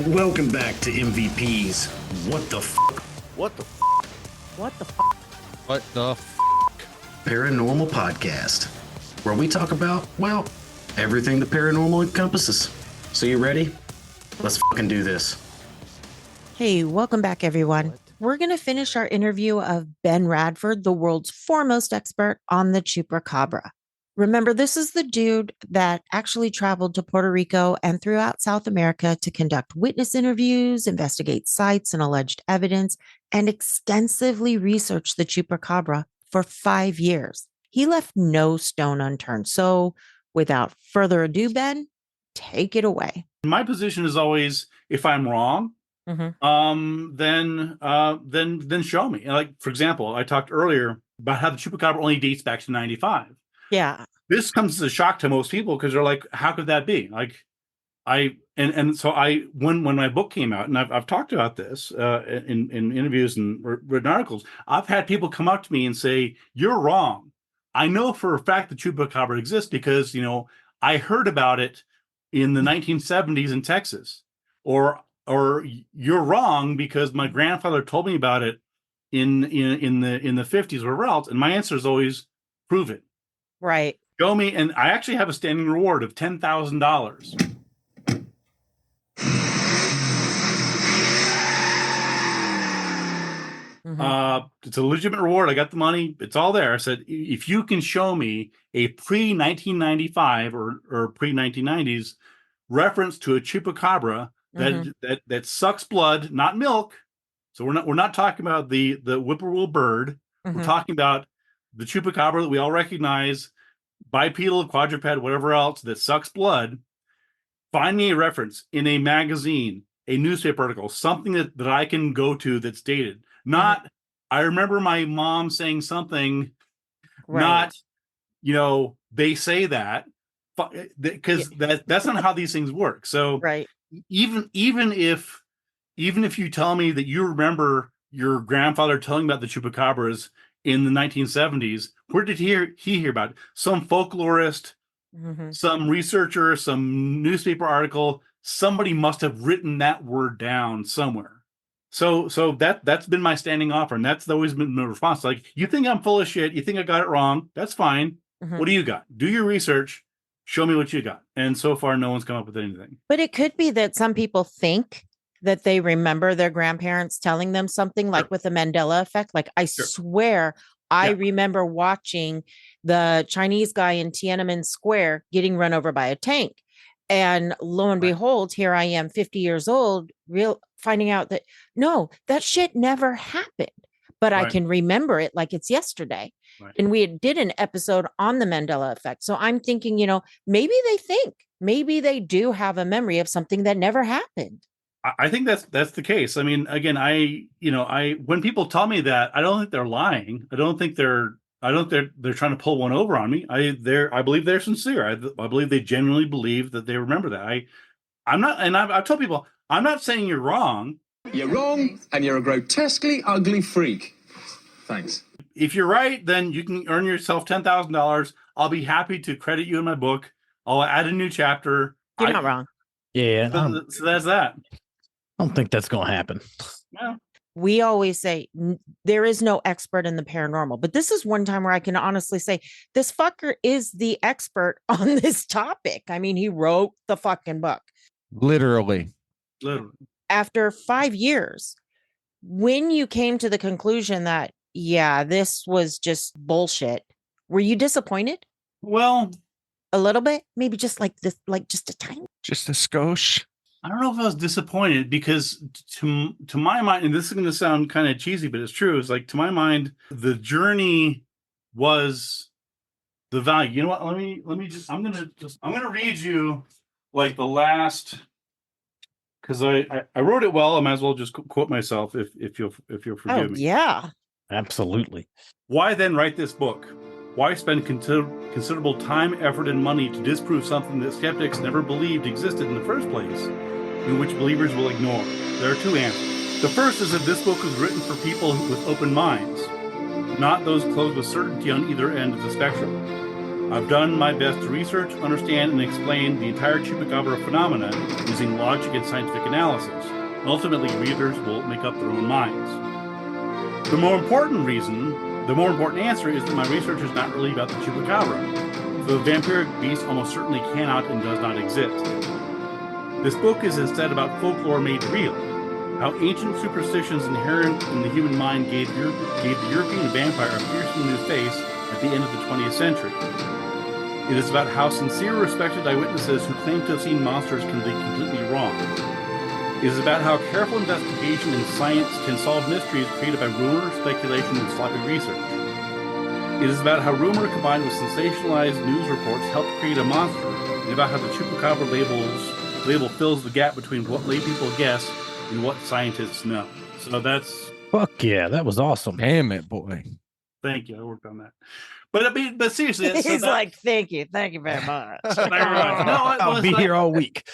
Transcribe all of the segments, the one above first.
Welcome back to MVPs. What the f? What the f? What the f? What the f? Paranormal podcast, where we talk about, well, everything the paranormal encompasses. So you ready? Let's fucking do this. Hey, welcome back, everyone. We're going to finish our interview of Ben Radford, the world's foremost expert on the Chupacabra. Remember, this is the dude that actually traveled to Puerto Rico and throughout South America to conduct witness interviews, investigate sites and alleged evidence, and extensively research the Chupacabra for 5 years. He left no stone unturned. So without further ado, Ben, take it away. My position is always, if I'm wrong, then show me. Like, for example, I talked earlier about how the Chupacabra only dates back to 95. Yeah. This comes as a shock to most people because they're like, how could that be? Like, so when my book came out, and I've talked about this in interviews and written articles, I've had people come up to me and say, you're wrong. I know for a fact the Chupacabra exists because, I heard about it in the 1970s in Texas, or you're wrong because my grandfather told me about it in the 50s or wherever else. And my answer is always, prove it. Right. Show me. And I actually have a standing reward of $10,000. It's a legitimate reward. I got the money. It's all there. I said, if you can show me a pre-1995 or pre-1990s reference to a Chupacabra that sucks blood, not milk. So we're not talking about the whippoorwill bird. We're talking about the Chupacabra that we all recognize, bipedal, quadruped, whatever else, that sucks blood. Find me a reference in a magazine, a newspaper article, something that I can go to that's dated. Not, I remember my mom saying something, right. Not, they say that, because that's not how these things work. So right. even if you tell me that you remember your grandfather telling about the Chupacabras in the 1970s, where did he hear about it? Some folklorist, some researcher, some newspaper article, somebody must have written that word down somewhere. So that's been my standing offer, and that's always been my response. Like, you think I'm full of shit, you think I got it wrong, that's fine. What do you got? Do your research, show me what you got. And so far, no one's come up with anything. But it could be that some people think that they remember their grandparents telling them something, like with the Mandela effect. Like, I swear, I remember watching the Chinese guy in Tiananmen Square getting run over by a tank. And lo and behold, here I am, 50 years old, finding out that, no, that shit never happened. But I can remember it like it's yesterday. Right. And we did an episode on the Mandela effect. So I'm thinking, maybe they do have a memory of something that never happened. I think that's the case. I mean, again, when people tell me that, I don't think they're lying. I don't think they're trying to pull one over on me. I believe they're sincere. I believe they genuinely believe that they remember that. I'm not, and I've told people, I'm not saying you're wrong. You're wrong, and you're a grotesquely ugly freak. Thanks. If you're right, then you can earn yourself $10,000. I'll be happy to credit you in my book. I'll add a new chapter. You're not wrong. Yeah. So that's that. I don't think that's going to happen. Well, we always say there is no expert in the paranormal, but this is one time where I can honestly say this fucker is the expert on this topic. I mean, he wrote the fucking book. Literally. After 5 years, when you came to the conclusion that, this was just bullshit, were you disappointed? Well, a little bit, maybe just like this, like just a tiny, just a skosh. I don't know if I was disappointed, because to my mind, and this is going to sound kind of cheesy, but it's true. It's like, to my mind, the journey was the value. You know what? Let me I'm going to read you like the last, because I wrote it well. I might as well just quote myself if you'll forgive me. Yeah, absolutely. Why then write this book? Why spend considerable time, effort, and money to disprove something that skeptics never believed existed in the first place, and which believers will ignore? There are two answers. The first is that this book was written for people with open minds, not those closed with certainty on either end of the spectrum. I've done my best to research, understand, and explain the entire Chupacabra phenomena using logic and scientific analysis. Ultimately, readers will make up their own minds. The more important answer is that my research is not really about the Chupacabra. The vampiric beast almost certainly cannot and does not exist. This book is instead about folklore made real, how ancient superstitions inherent in the human mind gave the European vampire a fiercely new face at the end of the 20th century. It is about how sincere, respected eyewitnesses who claim to have seen monsters can be completely wrong. It is about how careful investigation and science can solve mysteries created by rumor, speculation, and sloppy research. It is about how rumor combined with sensationalized news reports help create a monster, and about how the Chupacabra label fills the gap between what lay people guess and what scientists know. So that's... Fuck yeah, that was awesome. Damn it, boy. Thank you. I worked on that. But seriously, He's like, thank you very much. I'll be here all week.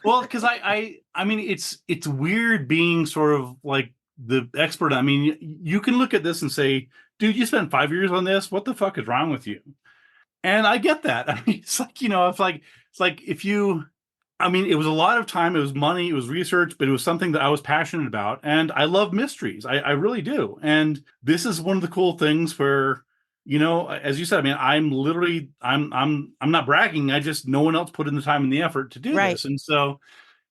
Well, because I mean, it's weird being sort of like the expert. I mean, you can look at this and say, dude, you spent 5 years on this. What the fuck is wrong with you? And I get that. I mean, it's like, it's like if you, I mean, it was a lot of time, it was money, it was research, but it was something that I was passionate about. And I love mysteries. I really do. And this is one of the cool things where, as you said, I mean, I'm not bragging. I just, no one else put in the time and the effort to do this. And so,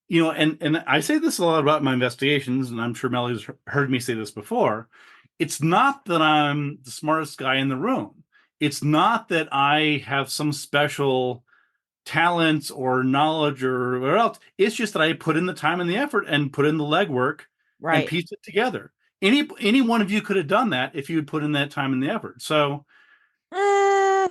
and I say this a lot about my investigations, and I'm sure Melly's heard me say this before. It's not that I'm the smartest guy in the room. It's not that I have some special talents or knowledge or whatever else. It's just that I put in the time and the effort and put in the legwork and pieced it together. Any one of you could have done that if you had put in that time and the effort. So, well,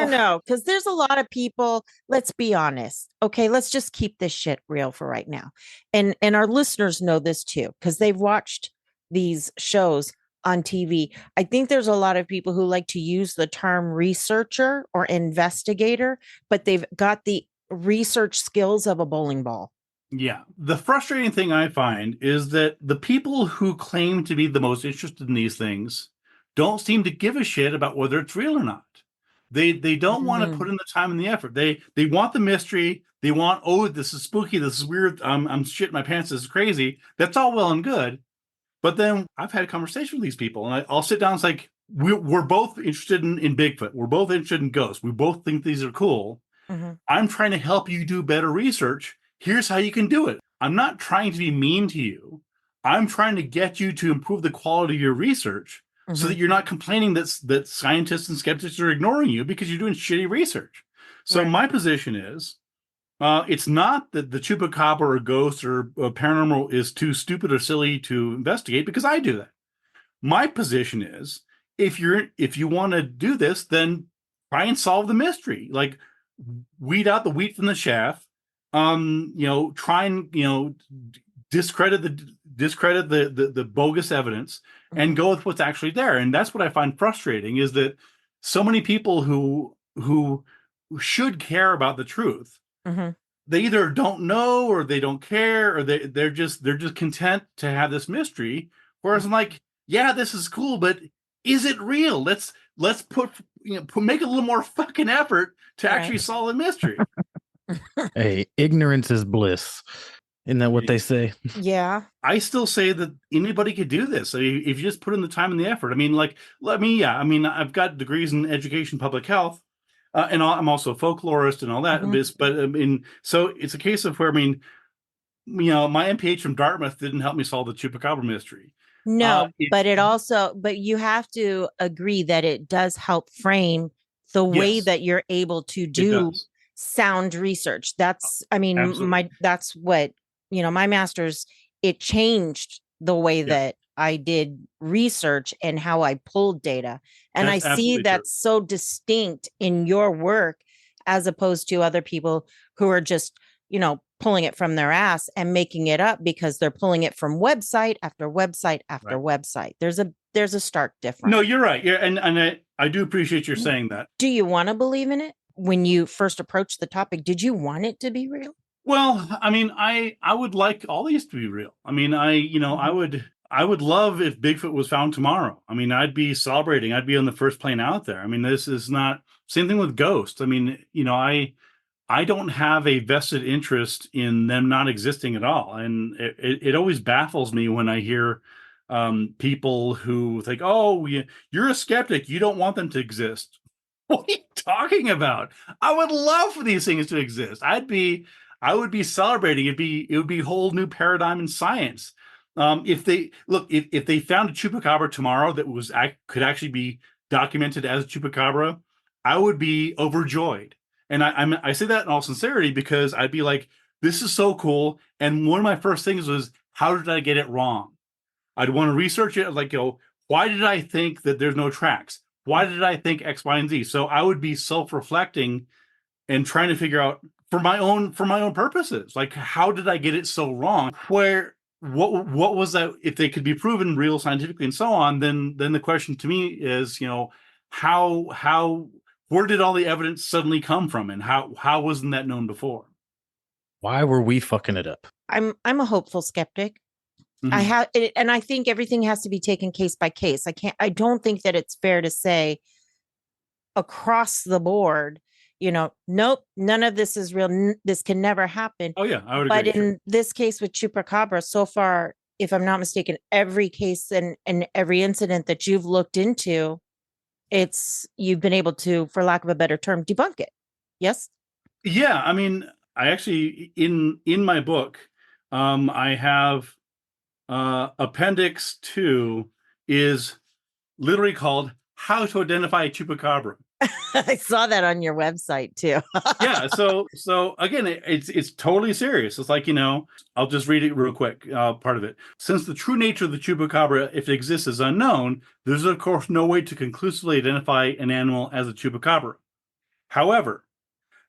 no, because there's a lot of people. Let's be honest. Okay, let's just keep this shit real for right now. And our listeners know this too, because they've watched these shows on TV. I think there's a lot of people who like to use the term researcher or investigator, but they've got the research skills of a bowling ball. Yeah. The frustrating thing I find is that the people who claim to be the most interested in these things don't seem to give a shit about whether it's real or not. They don't want to put in the time and the effort. They want the mystery. They want, oh, this is spooky. This is weird. I'm shitting my pants. This is crazy. That's all well and good. But then I've had a conversation with these people, and I'll sit down and it's like, we're both interested in Bigfoot. We're both interested in ghosts. We both think these are cool. Mm-hmm. I'm trying to help you do better research. Here's how you can do it. I'm not trying to be mean to you. I'm trying to get you to improve the quality of your research so that you're not complaining that scientists and skeptics are ignoring you because you're doing shitty research. So my position is, it's not that the Chupacabra or ghost or paranormal is too stupid or silly to investigate, because I do that. My position is, if you want to do this, then try and solve the mystery. Like, weed out the wheat from the chaff. Try and discredit the bogus evidence and go with what's actually there. And that's what I find frustrating, is that so many people who should care about the truth, they either don't know or they don't care, or they're just content to have this mystery. Whereas I'm like, yeah, this is cool, but is it real? Let's make a little more fucking effort to actually solve the mystery. Hey, ignorance is bliss. Isn't that what they say? Yeah. I still say that anybody could do this. I mean, if you just put in the time and the effort. I mean, I've got degrees in education, public health, and I'm also a folklorist and all that. But I mean, so it's a case of where, I mean, my MPH from Dartmouth didn't help me solve the Chupacabra mystery. No, but you have to agree that it does help frame the way that you're able to do sound research. That's, I mean, that's what, my master's, it changed the way that I did research and how I pulled data. And I see that's so distinct in your work, as opposed to other people who are just, pulling it from their ass and making it up because they're pulling it from website after website after website. There's a stark difference. No, you're right. Yeah, and I do appreciate your saying that. Do you want to believe in it? When you first approached the topic, did you want it to be real? Well, I mean, I would like all these to be real. I mean, I would love if Bigfoot was found tomorrow. I mean, I'd be celebrating. I'd be on the first plane out there. I mean, this is not, Same thing with ghosts. I mean, I don't have a vested interest in them not existing at all. And it always baffles me when I hear people who think, oh, you're a skeptic. You don't want them to exist. What are you talking about? I would love for these things to exist. I would be celebrating. It would be a whole new paradigm in science. If they found a chupacabra tomorrow that could actually be documented as a chupacabra, I would be overjoyed. And I say that in all sincerity because I'd be like, this is so cool. And one of my first things was, how did I get it wrong? I'd want to research it. Like, why did I think that there's no tracks? Why did I think X, Y, and Z? So I would be self-reflecting and trying to figure out for my own purposes, like, how did I get it so wrong? What was that? If they could be proven real scientifically and so on, then the question to me is, how where did all the evidence suddenly come from, and how wasn't that known before? Why were we fucking it up? I'm a hopeful skeptic. I Mhm. have, and I think everything has to be taken case by case. I don't think that it's fair to say across the board, nope, none of this is real. This can never happen. Oh yeah, I would But agree. in this case with Chupacabra, so far, if I'm not mistaken, every case and every incident that you've looked into, you've been able to, for lack of a better term, debunk it. Yes. Yeah, I mean, I actually in my book, I have appendix 2 is literally called "How to Identify a Chupacabra." I saw that on your website too. Yeah, so again, it's totally serious. It's like, I'll just read it real quick. Part of it. Since the true nature of the chupacabra, if it exists, is unknown, there's of course no way to conclusively identify an animal as a chupacabra. However,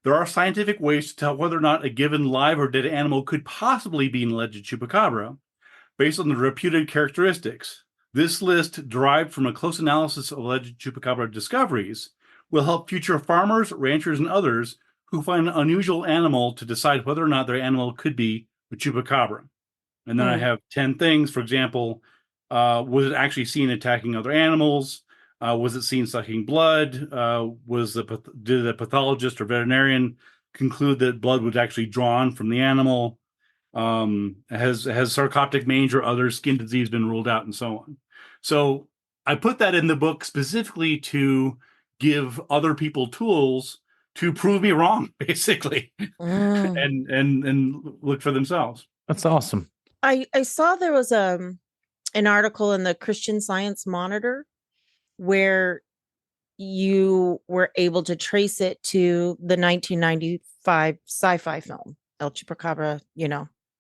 there are scientific ways to tell whether or not a given live or dead animal could possibly be an alleged chupacabra based on the reputed characteristics. This list, derived from a close analysis of alleged chupacabra discoveries, will help future farmers, ranchers, and others who find an unusual animal to decide whether or not their animal could be a chupacabra. And then I have 10 things. For example, was it actually seen attacking other animals? Was it seen sucking blood? Did the pathologist or veterinarian conclude that blood was actually drawn from the animal? Has sarcoptic mange or other skin disease been ruled out, and so on? So I put that in the book specifically to give other people tools to prove me wrong, basically, and look for themselves. That's awesome. I saw there was an article in the Christian Science Monitor where you were able to trace it to the 1995 sci-fi film El Chupacabra.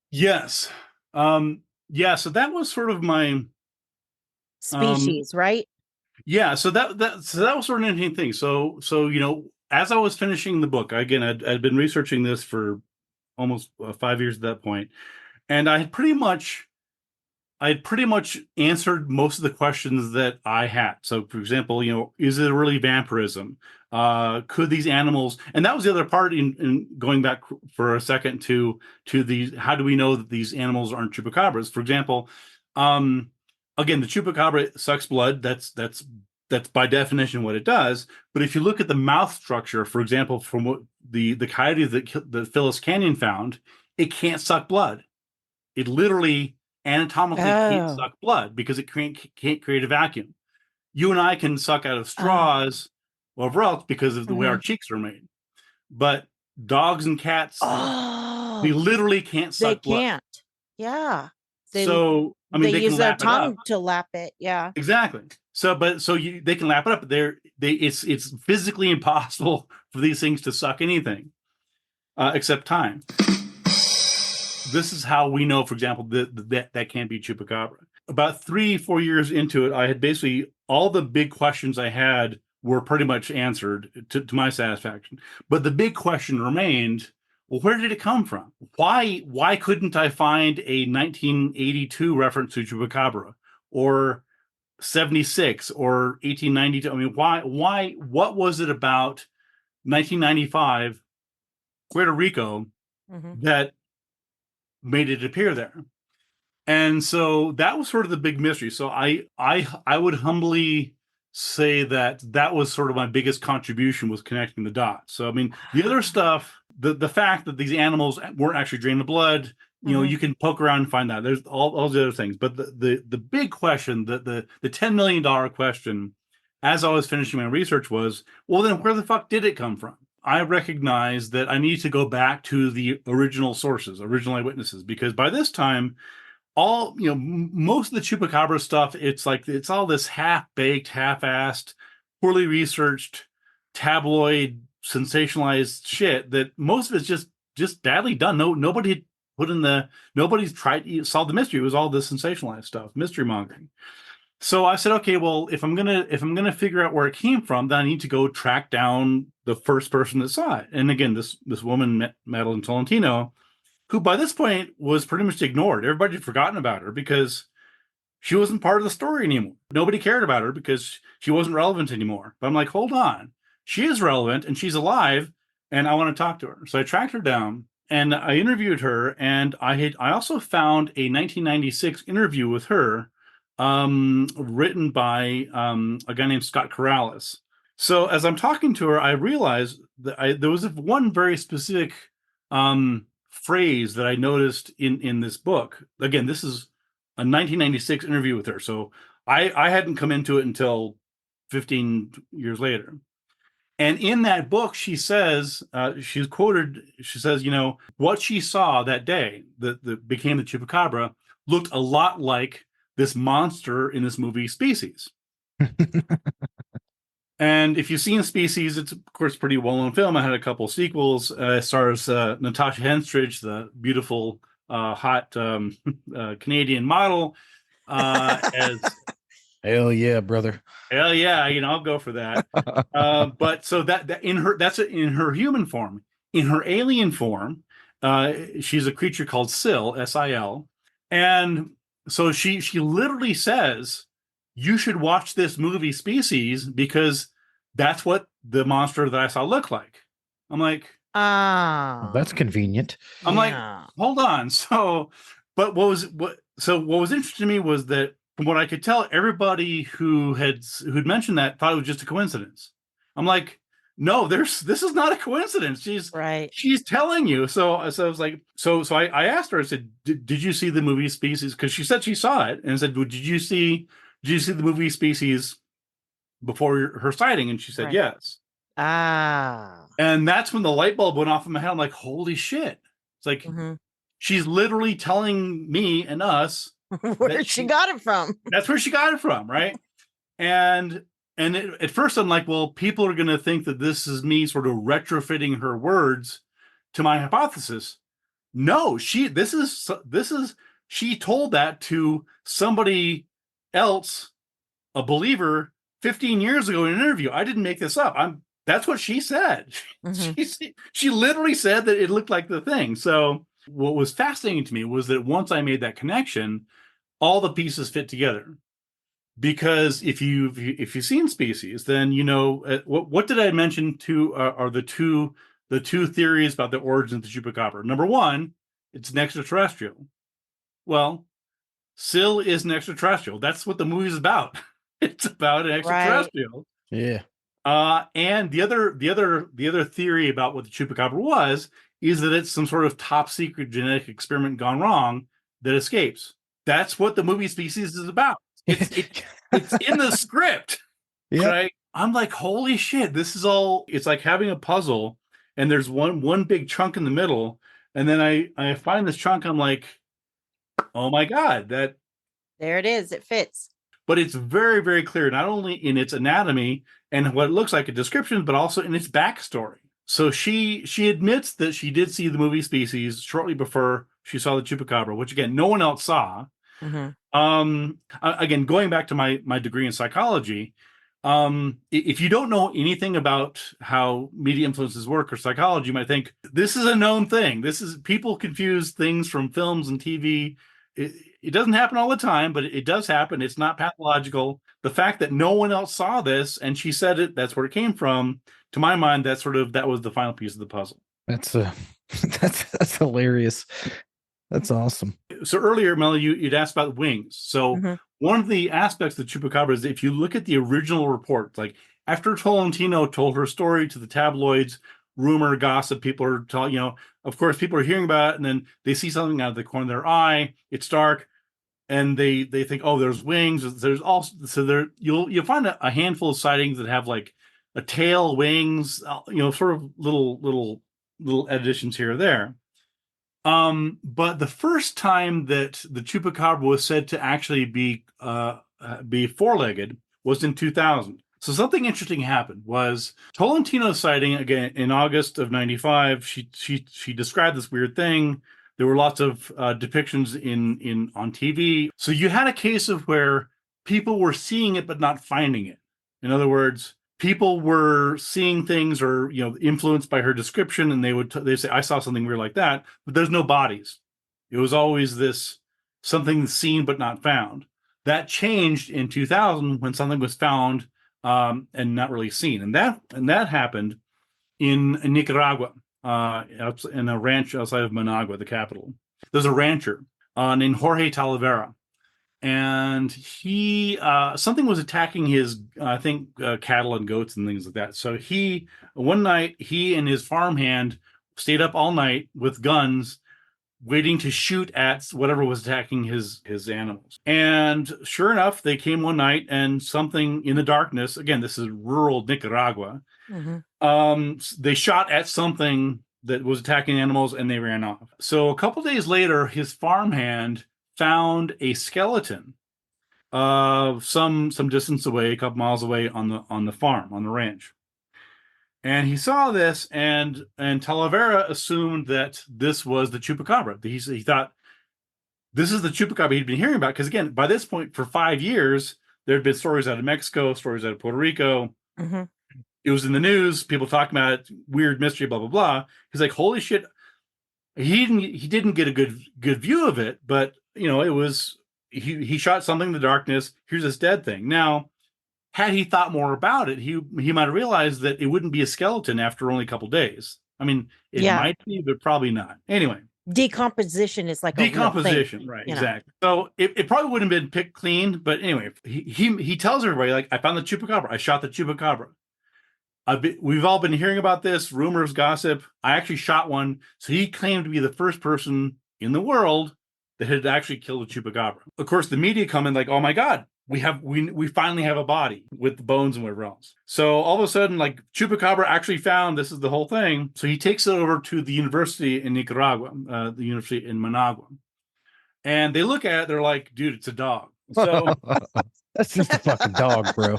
Yes. Yeah. So that was sort of my Species, right? yeah. So that was sort of an interesting thing. So as I was finishing the book, again, I'd been researching this for almost 5 years at that point, and I had pretty much answered most of the questions that I had. So, for example, is it really vampirism? Could these animals? And that was the other part in going back for a second to these. How do we know that these animals aren't chupacabras? For example, again, the chupacabra sucks blood. That's by definition what it does. But if you look at the mouth structure, for example, from what the coyote that Phyllis Canyon found, it can't suck blood. It literally anatomically can't suck blood because it can't create a vacuum. You and I can suck out of straws or whatever else because of the way our cheeks are made. But dogs and cats, they literally can't suck blood. They can't. Yeah. So I mean, they use can their lap it up. tongue to lap it. Yeah. Exactly. So, they can lap it up, but it's physically impossible for these things to suck anything except time. This is how we know, for example, that can't be chupacabra. About 3-4 years into it, I had basically all the big questions I had were pretty much answered to my satisfaction. But the big question remained: well, where did it come from? Why couldn't I find a 1982 reference to chupacabra, or 76 or 1892? I mean, why? What was it about 1995 Puerto Rico that made it appear there? And so that was sort of the big mystery. So I would humbly say that that was sort of my biggest contribution, was connecting the dots. So I mean, the other stuff, the fact that these animals weren't actually draining the blood, you can poke around and find that. There's all the other things, but the big question, the $10 million question, as I was finishing my research, was, well, then where the fuck did it come from? I recognized that I need to go back to the original sources, original eyewitnesses, because by this time, most of the Chupacabra stuff, it's all this half-baked, half-assed, poorly researched, tabloid, sensationalized shit that most of it's just badly done. Nobody's tried to solve the mystery. It was all this sensationalized stuff, mystery mongering. So I said, okay, well, if I'm gonna figure out where it came from, then I need to go track down the first person that saw it. And again, this woman, Madeline Tolentino, who by this point was pretty much ignored. Everybody had forgotten about her because she wasn't part of the story anymore. Nobody cared about her because she wasn't relevant anymore. But I'm like, hold on, she is relevant and she's alive, and I want to talk to her. So I tracked her down and I interviewed her, and I also found a 1996 interview with her, written by a guy named Scott Corrales. So as I'm talking to her, I realized that there was one very specific phrase that I noticed in this book. Again, this is a 1996 interview with her, so I hadn't come into it until 15 years later. And in that book, she says, she's quoted, she says, what she saw that day that became the Chupacabra looked a lot like this monster in this movie Species. And if you've seen Species, it's of course a pretty well-known film. I had a couple sequels. It stars Natasha Henstridge, the beautiful, hot Canadian model. As Hell yeah, brother. hell yeah, I'll go for that. But so that's in her human form. In her alien form, she's a creature called Sil, S-I-L, and so she literally says, you should watch this movie Species because that's what the monster that I saw looked like. I'm like, Ah, That's convenient. I'm like, hold on. So, but what was interesting to me was that from what I could tell, everybody who'd mentioned that thought it was just a coincidence. I'm like, no, this is not a coincidence. She's telling you. So I was like, so I asked her, I said, did you see the movie Species? Because she said she saw it, and I said, well, did you see the movie Species before her sighting? And she said, yes. Ah. And that's when the light bulb went off in my head. I'm like, holy shit. It's like, she's literally telling me and us where she got it from. That's where she got it from, right? And at first I'm like, well, people are going to think that this is me sort of retrofitting her words to my hypothesis. No, she told that to somebody else, a believer, 15 years ago in an interview. I didn't make this up. That's what she said. She literally said that it looked like the thing. So what was fascinating to me was that once I made that connection, all the pieces fit together. Because if you've seen Species, then what did I mention are the two theories about the origins of the Chupacabra. Number one, it's an extraterrestrial. Well, Sil is an extraterrestrial. That's what the movie's about. It's about an extraterrestrial. Yeah. And the other theory about what the Chupacabra is that it's some sort of top secret genetic experiment gone wrong that escapes. That's what the movie Species is about. It's in the script. Yeah. Right? I'm like, holy shit, this is all, it's like having a puzzle and there's one big chunk in the middle. And then I find this chunk, I'm like, oh my God, there it is. It fits. But it's very, very clear, not only in its anatomy and what it looks like a description, but also in its backstory. So she admits that she did see the movie Species shortly before she saw the Chupacabra, which again, no one else saw. Again, going back to my degree in psychology, if you don't know anything about how media influences work or psychology, you might think this is a known thing. People confuse things from films and TV. It doesn't happen all the time, but it does happen. It's not pathological. The fact that no one else saw this and she said it, that's where it came from. To my mind, that was the final piece of the puzzle. That's hilarious. That's awesome. So earlier, Melanie, you'd asked about wings. So Mhm. one of the aspects of the Chupacabra is if you look at the original report, like after Tolentino told her story to the tabloids, rumor, gossip, people are telling, of course, people are hearing about it, and then they see something out of the corner of their eye. It's dark, and they think, oh, there's wings. There's also you'll find a handful of sightings that have like a tail, wings, sort of little additions here or there. But the first time that the Chupacabra was said to actually be four-legged was in 2000. So something interesting happened. Was Tolentino's sighting again in August of '95? She described this weird thing. There were lots of depictions on TV. So you had a case of where people were seeing it but not finding it. In other words, people were seeing things or influenced by her description, and they say, I saw something weird like that, but there's no bodies. It was always this something seen but not found. That changed in 2000 when something was found and not really seen, and that happened in Nicaragua, in a ranch outside of Managua, the capital. There's a rancher named Jorge Talavera, and he something was attacking his cattle and goats and things like that. So one night he and his farmhand stayed up all night with guns waiting to shoot at whatever was attacking his animals. And sure enough, they came one night, and something in the darkness, again, this is rural Nicaragua, they shot at something that was attacking animals, and they ran off. So a couple days later, his farmhand found a skeleton some distance away, a couple miles away on the farm, on the ranch. And he saw this, and Talavera assumed that this was the Chupacabra. He thought this is the Chupacabra he'd been hearing about, because again, by this point, for 5 years, there had been stories out of Mexico, stories out of Puerto Rico. Mm-hmm. It was in the news, people talking about it, weird mystery, blah blah blah. He's like, holy shit! He didn't get a good view of it, but it was he shot something in the darkness. Here's this dead thing. Now, had he thought more about it, he might have realized that it wouldn't be a skeleton after only a couple days. I mean, it might be, but probably not. Anyway, decomposition is like decomposition, a real thing, right? Exactly. So it probably wouldn't have been picked clean, but anyway, he tells everybody, like, I found the Chupacabra. I shot the Chupacabra. We've all been hearing about this, rumors, gossip. I actually shot one. So he claimed to be the first person in the world that had actually killed a Chupacabra. Of course, the media come in like, oh my God, we finally have a body with the bones and whatever else. So all of a sudden, like, Chupacabra actually found, this is the whole thing. So he takes it over to the university in Nicaragua, the university in Managua. And they look at it, they're like, dude, it's a dog. So that's just a fucking dog, bro.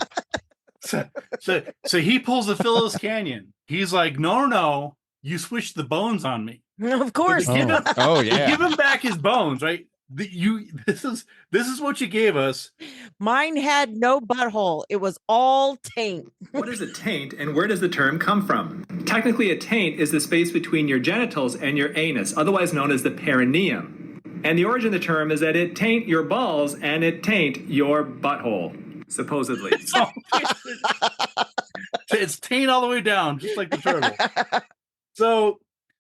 So he pulls the Phyllis Canyon. He's like, no, you switched the bones on me. Of course. So Yeah. give him back his bones, right? This is what you gave us. Mine had no butthole. It was all taint. What is a taint, and where does the term come from? Technically, a taint is the space between your genitals and your anus, otherwise known as the perineum. And the origin of the term is that it taint your balls and it taint your butthole. Supposedly. It's taint all the way down, just like the turtle.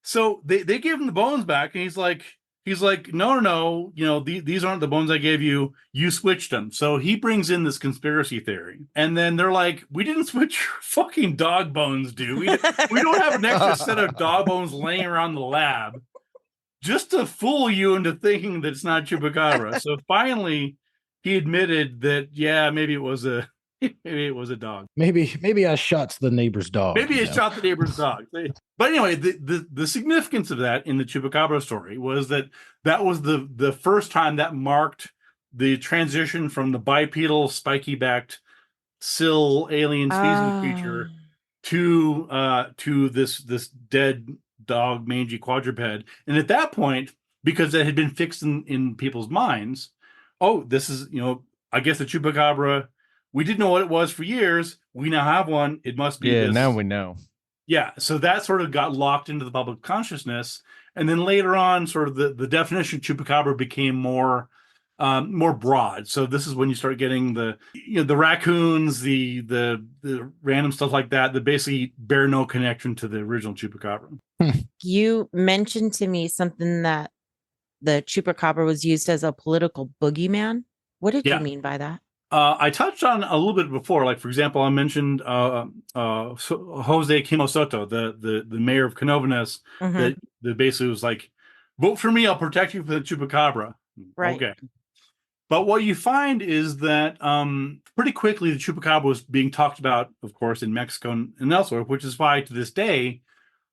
So they give him the bones back, and he's like, no, these aren't the bones I gave you. You switched them. So he brings in this conspiracy theory, and then they're like, we didn't switch your fucking dog bones, dude. We don't have an extra set of dog bones laying around the lab just to fool you into thinking that it's not Chupacabra. So finally, he admitted that, yeah, maybe it was a dog. Maybe I shot the neighbor's dog. Maybe it shot the neighbor's dog. But anyway, the significance of that in the Chupacabra story was that was the first time that marked the transition from the bipedal, spiky-backed, sill alien species creature to this dead dog, mangy quadruped. And at that point, because it had been fixed in people's minds, oh, this is, I guess the Chupacabra, we didn't know what it was for years. We now have one. It must be this. Now we know. Yeah, so that sort of got locked into the public consciousness. And then later on, sort of the definition of Chupacabra became more broad. So this is when you start getting the raccoons, the random stuff like that basically bear no connection to the original Chupacabra. You mentioned to me something that the Chupacabra was used as a political boogeyman. What did you Yeah. mean by that? I touched on a little bit before, like for example, I mentioned Jose Kimosoto, the mayor of Canovanas, Mhm. that basically was like, vote for me, I'll protect you from the Chupacabra. Right. Okay. But what you find is that pretty quickly the Chupacabra was being talked about, of course, in Mexico and elsewhere, which is why to this day,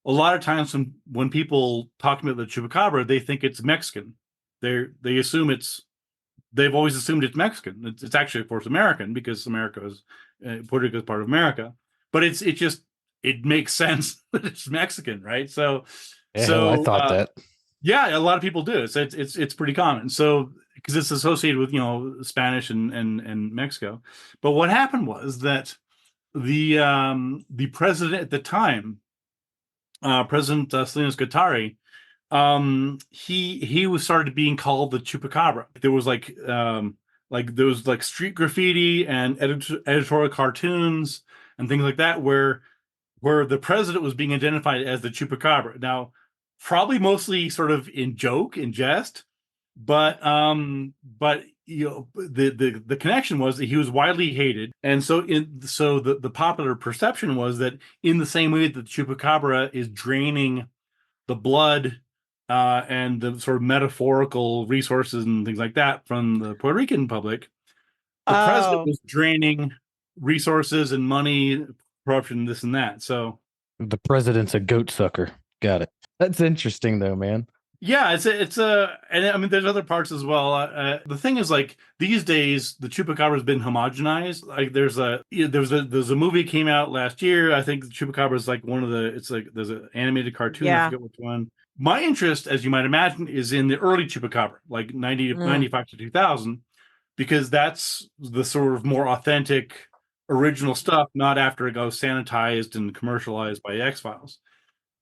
a lot of times when people talk about the Chupacabra, they think it's Mexican. They assume they've always assumed it's Mexican. It's actually, of course, American because Puerto Rico is part of America. But it makes sense that it's Mexican, right? Yeah, hell, I thought that. Yeah, a lot of people do. It's pretty common. So because it's associated with Spanish and Mexico. But what happened was that the president at the time, President Salinas Gortari, he was started being called the Chupacabra. There was there was like street graffiti and editorial cartoons and things like that where the president was being identified as the Chupacabra. Now, probably mostly sort of in joke, in jest, but the connection was that he was widely hated, and so the popular perception was that in the same way that the Chupacabra is draining the blood and the sort of metaphorical resources and things like that from the Puerto Rican public, the president was draining resources and money, corruption, this and that. So The president's a goat sucker. Got it. That's interesting, though, man. yeah, and I mean, there's other parts as well. The thing is, like these days, the Chupacabra has been homogenized. Like there's a movie came out last year. I think the Chupacabra is like there's an animated cartoon. Yeah. I forget which one. My interest, as you might imagine, is in the early Chupacabra, like 95 to 2000, because that's the sort of more authentic, original stuff, not after it goes sanitized and commercialized by X-Files.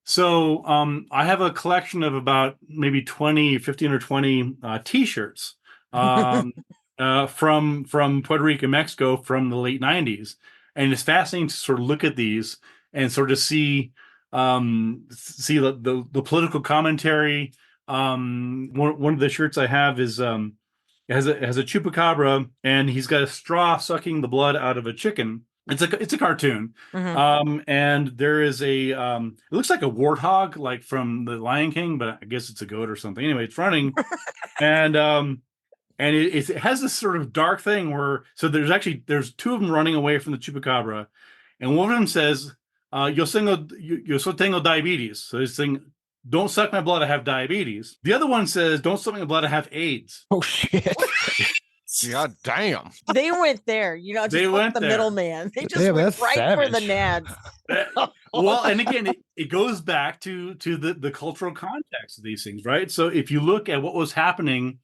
So I have a collection of about maybe 15 or 20 T-shirts from Puerto Rico and Mexico from the late 90s. And it's fascinating to sort of look at these and sort of see the political commentary. One of the shirts I have is has a Chupacabra, and he's got a straw sucking the blood out of a chicken. It's a cartoon. And there is it looks like a warthog, like from the Lion King, but I guess it's a goat or something. Anyway, it's running, and it has this sort of dark thing where there's two of them running away from the Chupacabra, and one of them says, yo tengo diabetes. So he's saying, don't suck my blood, I have diabetes. The other one says, don't suck my blood, I have AIDS. Oh shit. God damn. They went there, just They went the there. middleman. They just went that's right savage. for the nads. Well, and again, it goes back to the cultural context of these things, right? So if you look at what was happening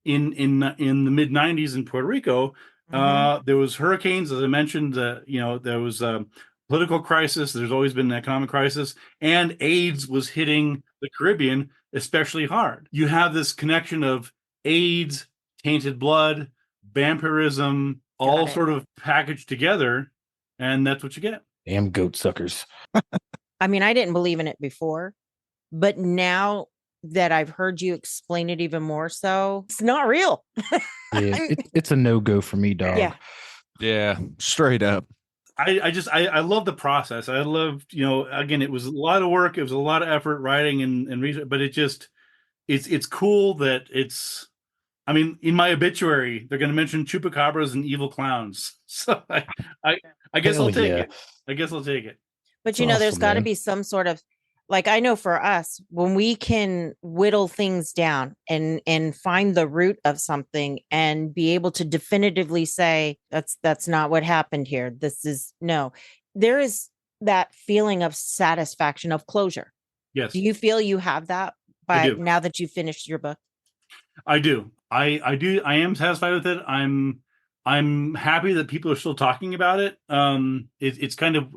in the mid 90s in Puerto Rico, there was hurricanes, as I mentioned. There was a political crisis. There's always been an economic crisis, and AIDS was hitting the Caribbean especially hard. You have this connection of AIDS, tainted blood, vampirism, all sort of packaged together, and that's what you get. Damn goat suckers. I mean, I didn't believe in it before, but now that I've heard you explain it even more so, it's not real. Yeah, it's a no-go for me, dog. Yeah, straight up. I love the process. I love, again, it was a lot of work. It was a lot of effort writing and research, but it's cool that I mean, in my obituary, they're going to mention chupacabras and evil clowns. So I guess I'll take it. I guess I'll take it. But That's there's awesome, got to man. be some sort of, like, I know for us, when we can whittle things down and find the root of something and be able to definitively say that's not what happened here. There is that feeling of satisfaction, of closure. Yes. Do you feel you have that now that you finished your book? I do. I do. I am satisfied with it. I'm happy that people are still talking about it. It's kind of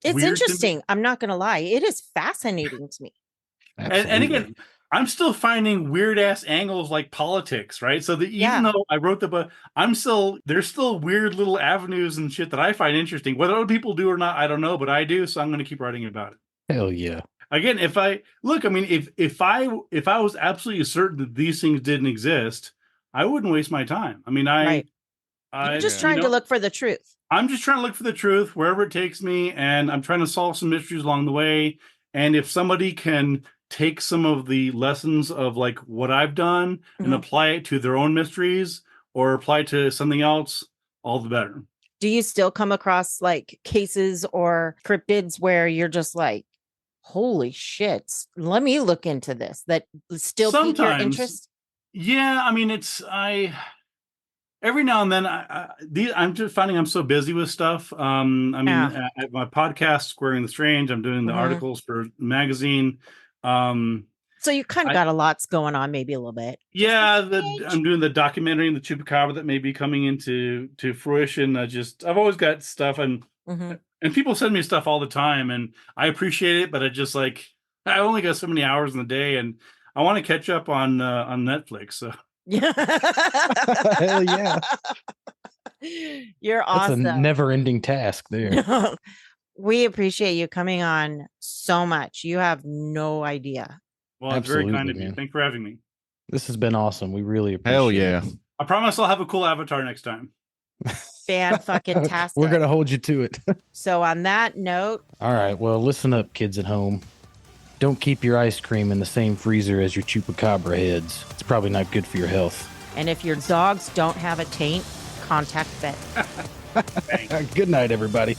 It's weird interesting. I'm not going to lie. It is fascinating to me. and again, I'm still finding weird ass angles like politics, right? So even though I wrote the book, there's still weird little avenues and shit that I find interesting. Whether other people do or not, I don't know, but I do. So I'm going to keep writing about it. Hell yeah. Again, if I was absolutely certain that these things didn't exist, I wouldn't waste my time. I mean, Right. You're just trying to look for the truth. I'm just trying to look for the truth wherever it takes me, and I'm trying to solve some mysteries along the way. And if somebody can take some of the lessons of like what I've done and apply it to their own mysteries or apply it to something else, all the better. Do you still come across like cases or cryptids where you're just like, holy shit, let me look into this, that still pique your interest? Yeah, I mean, every now and then I'm just finding I'm so busy with stuff. I mean, at my podcast, Squaring the Strange, I'm doing the articles for the magazine. So you kind of got a lot's going on, maybe a little bit. Yeah, I'm doing the documentary and the Chupacabra that may be coming into fruition. I've always got stuff, and people send me stuff all the time, and I appreciate it. But I only got so many hours in the day, and I want to catch up on Netflix. So. Hell yeah. You're awesome. That's a never-ending task there. We appreciate you coming on so much. You have no idea. Well, it's very kind of you. Thanks for having me. This has been awesome. We really appreciate Hell yeah. it. I promise I'll have a cool avatar next time. Fan-fucking-tastic. We're going to hold you to it. So on that note. All right. Well, listen up, kids at home. Don't keep your ice cream in the same freezer as your Chupacabra heads. It's probably not good for your health. And if your dogs don't have a taint, contact vet. Good night, everybody.